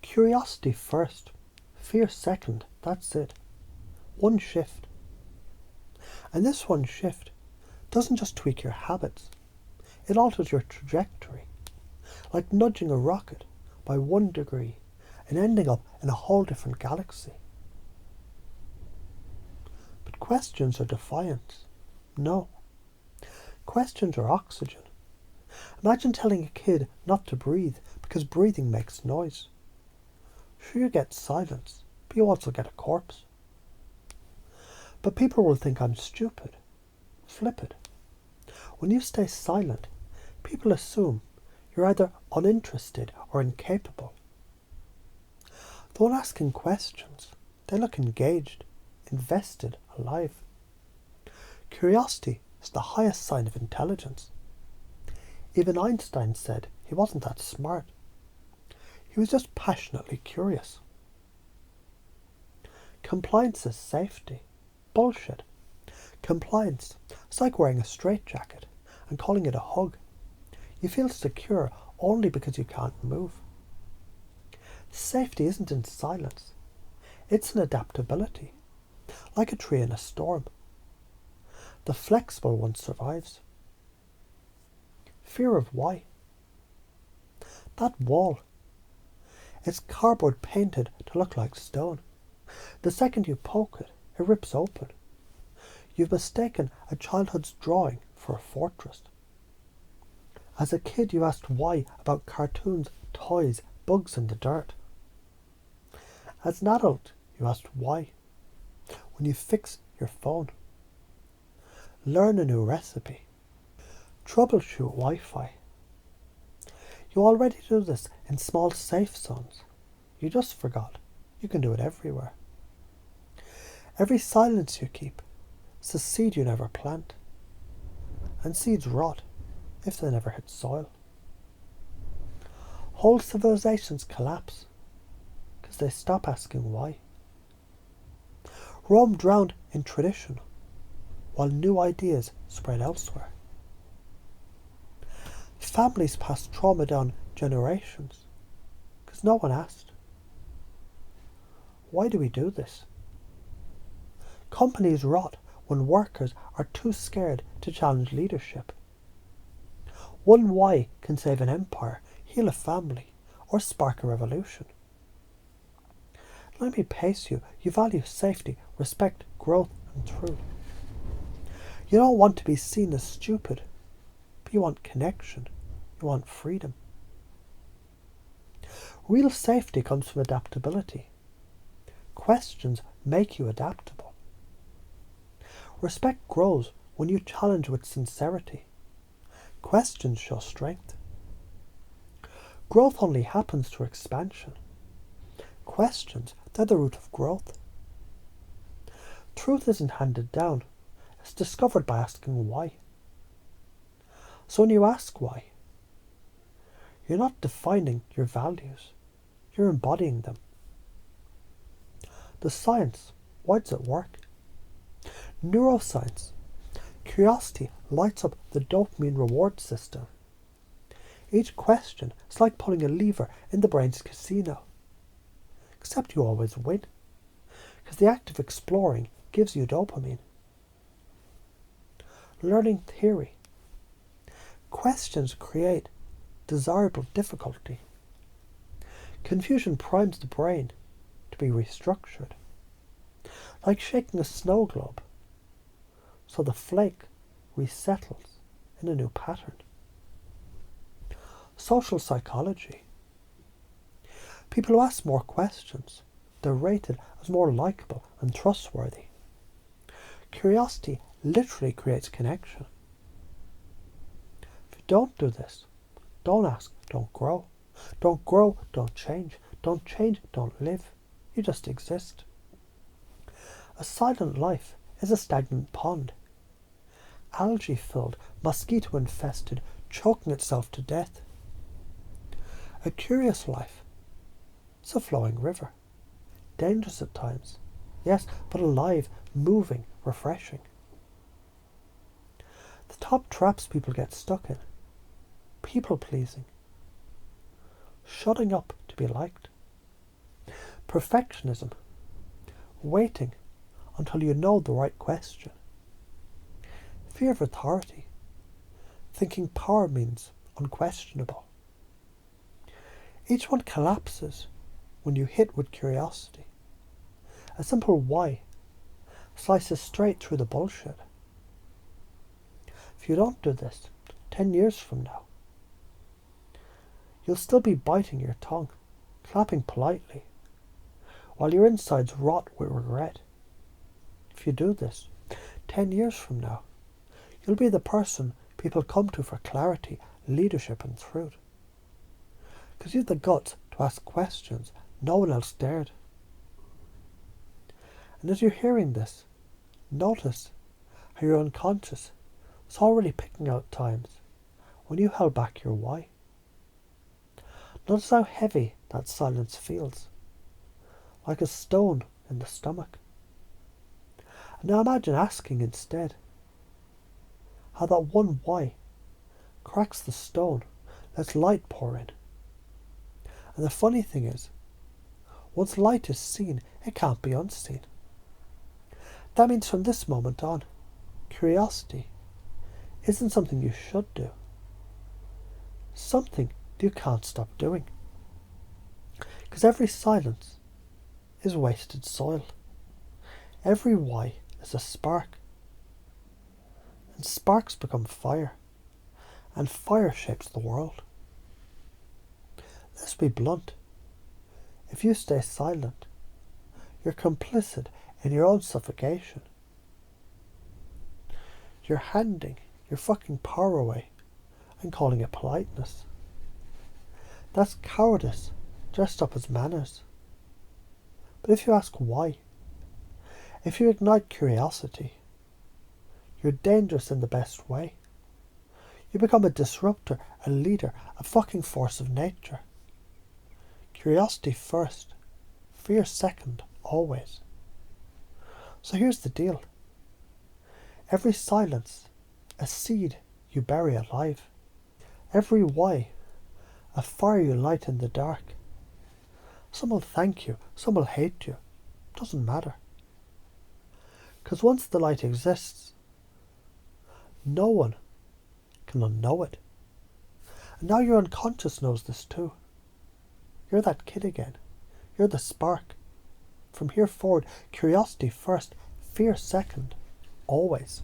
Curiosity first, fear second, that's it. One shift. And this one shift doesn't just tweak your habits, it alters your trajectory, like nudging a rocket by 1 degree and ending up in a whole different galaxy. But questions are defiance. No. Questions are oxygen. Imagine telling a kid not to breathe because breathing makes noise. Sure, you get silence, but you also get a corpse. But people will think I'm stupid. Flip it. When you stay silent, people assume you're either uninterested or incapable. Though when asking questions, they look engaged, invested, alive. Curiosity is the highest sign of intelligence. Even Einstein said he wasn't that smart. He was just passionately curious. Compliance is safety. Bullshit. Compliance is like wearing a straitjacket and calling it a hug. You feel secure only because you can't move. Safety isn't in silence. It's in adaptability, like a tree in a storm. The flexible one survives. Fear of why? That wall. It's cardboard painted to look like stone. The second you poke it, it rips open. You've mistaken a childhood's drawing for a fortress. As a kid you asked why about cartoons, toys, bugs in the dirt. As an adult you asked why when you fix your phone. Learn a new recipe. Troubleshoot Wi-Fi. You already do this in small safe zones. You just forgot. You can do it everywhere. Every silence you keep is a seed you never plant. And seeds rot if they never hit soil. Whole civilizations collapse because they stop asking why. Rome drowned in tradition while new ideas spread elsewhere. Families pass trauma down generations because no one asked. Why do we do this? Companies rot when workers are too scared to challenge leadership. One why can save an empire, heal a family, or spark a revolution. Let me pace you. You value safety, respect, growth, and truth. You don't want to be seen as stupid, but you want connection. You want freedom. Real safety comes from adaptability. Questions make you adaptable. Respect grows when you challenge with sincerity. Questions show strength. Growth only happens through expansion. Questions, they're the root of growth. Truth isn't handed down. It's discovered by asking why. So when you ask why, you're not defining your values. You're embodying them. The science, why does it work? Neuroscience. Curiosity lights up the dopamine reward system. Each question is like pulling a lever in the brain's casino. Except you always win, because the act of exploring gives you dopamine. Learning theory. Questions create desirable difficulty. Confusion primes the brain to be restructured, like shaking a snow globe, so the flake resettles in a new pattern. Social psychology. People who ask more questions, they're rated as more likable and trustworthy. Curiosity literally creates connection. If you don't do this, don't ask, don't grow. Don't grow, don't change. Don't change, don't live. You just exist. A silent life is a stagnant pond. Algae-filled, mosquito-infested, choking itself to death. A curious life is a flowing river. Dangerous at times, yes, but alive, moving, refreshing. The top traps people get stuck in. People-pleasing. Shutting up to be liked. Perfectionism. Waiting until you know the right question. Fear of authority. Thinking power means unquestionable. Each one collapses when you hit with curiosity. A simple why slices straight through the bullshit. If you don't do this, 10 years from now, you'll still be biting your tongue, clapping politely, while your insides rot with regret. If you do this, 10 years from now, you'll be the person people come to for clarity, leadership and truth. Because you have the guts to ask questions no one else dared. And as you're hearing this, notice how your unconscious was already picking out times when you held back your why. Notice how heavy that silence feels, like a stone in the stomach. And now imagine asking instead how that one why cracks the stone, lets light pour in. And the funny thing is, once light is seen, it can't be unseen. That means from this moment on, curiosity isn't something you should do. Something you can't stop doing. Because every silence is wasted soil. Every why is a spark. And sparks become fire. And fire shapes the world. Let's be blunt. If you stay silent, you're complicit in your own suffocation. You're handing your fucking power away and calling it politeness. That's cowardice dressed up as manners. But if you ask why, if you ignite curiosity, you're dangerous in the best way. You become a disruptor, a leader, a fucking force of nature. Curiosity first, fear second, always. So here's the deal. Every silence, a seed you bury alive. Every why, a fire you light in the dark. Some will thank you, some will hate you. Doesn't matter. Because once the light exists, no one can unknow it. And now your unconscious knows this too. You're that kid again. You're the spark. From here forward, curiosity first, fear second, always.